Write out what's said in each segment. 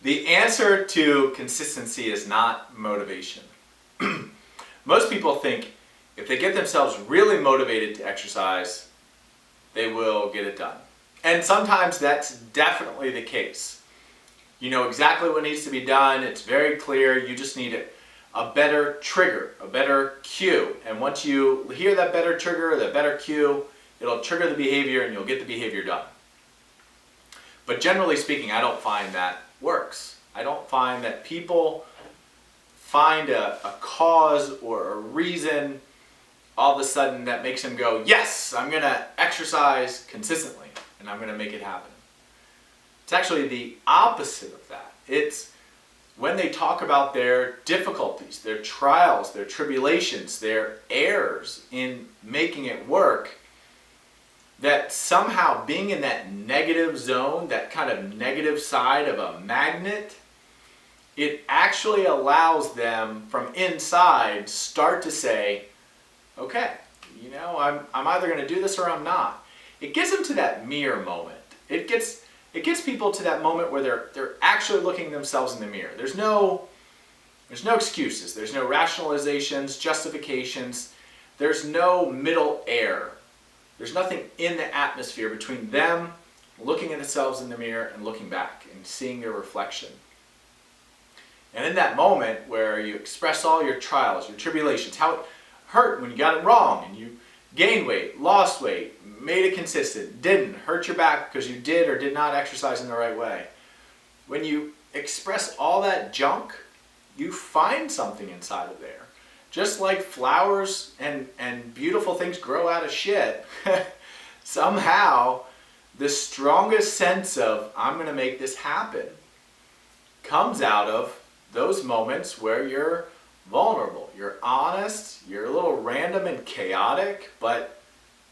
The answer to consistency is not motivation. Most people think if they get themselves really motivated to exercise, they will get it done. And sometimes that's definitely the case. You know exactly what needs to be done, it's very clear, you just need a better trigger, a better cue. And once you hear that better trigger, that better cue, it'll trigger the behavior and you'll get the behavior done. But generally speaking, I don't find that works. I don't find that people find a cause or a reason all of a sudden that makes them go, yes, I'm going to exercise consistently and I'm going to make it happen. It's actually the opposite of that. It's when they talk about their difficulties, their trials, their tribulations, their errors in making it work, that somehow being in that negative zone, that kind of negative side of a magnet, it actually allows them from inside start to say, okay, you know, I'm either going to do this or I'm not. It gets them to that mirror moment. It gets people to that moment where they're actually looking themselves in the mirror. There's no excuses. There's no rationalizations, justifications. There's no middle air. There's nothing in the atmosphere between them looking at themselves in the mirror and looking back and seeing their reflection. And in that moment where you express all your trials, your tribulations, how it hurt when you got it wrong and you gained weight, lost weight, made it consistent, didn't, hurt your back because you did or did not exercise in the right way. When you express all that junk, you find something inside of there. Just like flowers and beautiful things grow out of shit, somehow the strongest sense of I'm going to make this happen comes out of those moments where you're vulnerable, you're honest, you're a little random and chaotic, but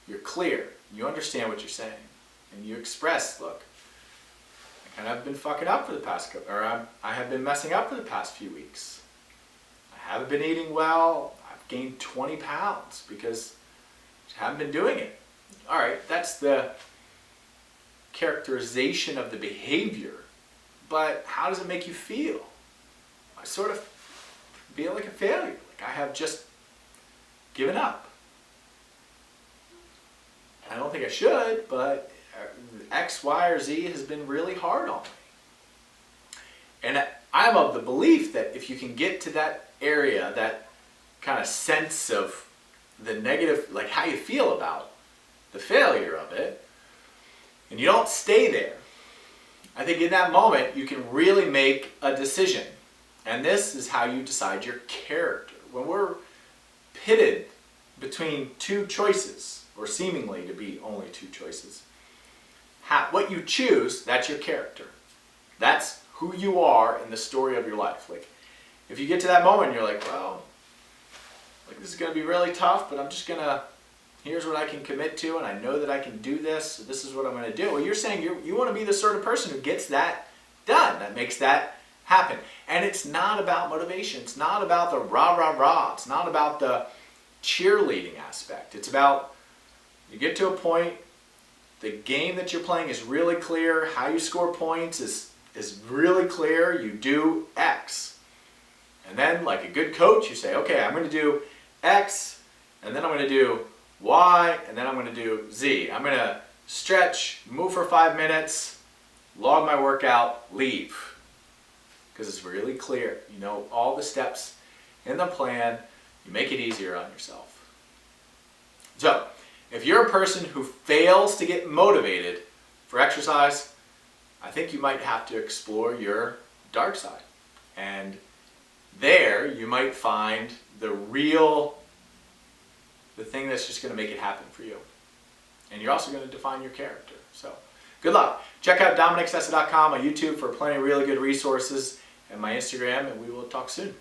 you're clear. You understand what you're saying. And you express, look, I kind of have been fucking up for the past couple, or I have been messing up for the past few weeks. I haven't been eating well. I've gained 20 pounds because I haven't been doing it. All right, that's the characterization of the behavior. But how does it make you feel? I sort of feel like a failure. Like I have just given up. I don't think I should, but X, Y, or Z has been really hard on me. And I'm of the belief that if you can get to that area, that kind of sense of the negative, like how you feel about the failure of it, and you don't stay there, I think in that moment you can really make a decision. And this is how you decide your character. When we're pitted between two choices, or seemingly to be only two choices, what you choose, that's your character. That's who you are in the story of your life. Like, if you get to that moment, you're like, well, like this is going to be really tough, but I'm just going to, here's what I can commit to, and I know that I can do this, so this is what I'm going to do. Well, you're saying you want to be the sort of person who gets that done, that makes that happen. And it's not about motivation. It's not about the rah, rah, rah. It's not about the cheerleading aspect. It's about, you get to a point, the game that you're playing is really clear, how you score points is really clear, you do X. And then, like a good coach, you say, okay, I'm going to do X, and then I'm going to do Y, and then I'm going to do Z. I'm going to stretch, move for 5 minutes, log my workout, leave. Because it's really clear. You know all the steps in the plan. You make it easier on yourself. So, if you're a person who fails to get motivated for exercise, I think you might have to explore your dark side. And there you might find the thing that's just going to make it happen for you. And you're also going to define your character. So, good luck. Check out DominicSessa.com on YouTube for plenty of really good resources and my Instagram, and we will talk soon.